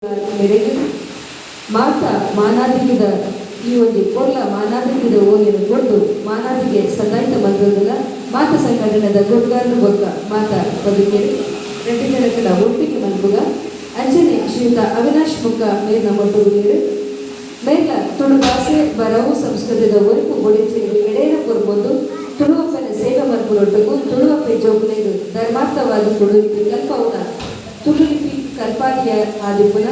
ಮೇರೆಗೆ ಮಾತ ಮಾನಾದಿಗಿದ ಈ ಒಂದು ಕೊಲ್ಲ ಮಾನಾದಿಗಿದ ಓಲಿನ ಕೊಟ್ಟು ಮಾನಾದಿಗೆ ಸದಾಯಿತ ಬಂದದಲ್ಲ ಮಾತ ಸಂಘಟನೆದ ಗೊಡ್ಗಾರನ ಬೊಕ್ಕ ಮಾತ ಬದುಕೇರಿ ರೆಡ್ಡಿ ಜನಕಡ ಒಟ್ಟಿಗೆ ಮಲ್ಪುಗ ಅಂಜನೆ ಶ್ರೀಯುತ ಅವಿನಾಶ್ ಮುಖ ಮೇರ್ನ ಮೊಟ್ಟುಗುರು ಮೇರ್ಲ ತುಳು ಭಾಷೆ ಬರವು ಸಂಸ್ಕೃತದ ಒರಿಪು ಒಡಿಚೇರಿ ಎಡೆನ ಕೊರ್ಬೋದು ತುಳುವಪ್ಪನ ಸೇವೆ ಮಲ್ಪುರೊಟ್ಟಗೂ ತುಳುವಪ್ಪೆ ಜೋಗುಲೆದು ಧರ್ಮಾರ್ಥವಾದ ತುಳುಲಿಪಿ ಕಲ್ಪವುನ ತುಳುಲಿಪಿ ಕಲ್ಪಾದಿಯ ಆದಿಪುನ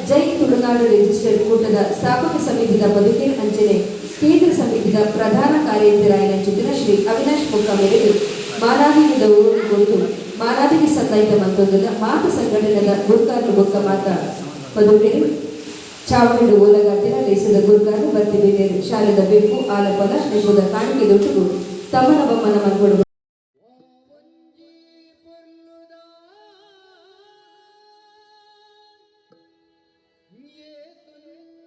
ಜೈ ತುಳುನಾಡು ರಿಜಿಸ್ಟರ್ಡ್ ಕೂಟದ ಸ್ಥಾಪಕ ಸಮಿತಿದ ಬದುಕೇರಿ ಅಂಜನೆ ಕೇಂದ್ರ ಸಮಿತಿದ ಪ್ರಧಾನ ಕಾರ್ಯದರ್ಶಿಯಾಗಿನ ಜೊತೆನ ಶ್ರೀ ಅವಿನಾಶ್ ಮುಖ ಮೇರೆಗೆ ಮಾನಾದಿಗಿದ ಊರು ಕುರಿತು ಮಾನಾದಿಗೆ ಸಂದಾಯಿತ ಮಂತೊಂದದ ಮಾತ ಸಂಘಟನೆದ ಗುರುಕಾರನ ಬೊಕ್ಕ ಮಾತ ಬದುಕೇರಿ ಚಾವಣಿಡು ಓಲಗಾತಿನ ದೇಶದ ಗುರುಕಾರನು ಬರ್ತಿದ್ದೇನೆ ಶಾಲೆದ ಬೆಕ್ಕು ಆಲಪನ ನೆಶದ ಕಾಣಿಕೆ ದೊಡ್ಡದು ತಮ್ಮನ ಬಮ್ಮನ ಮನ್ಕೊಡು ये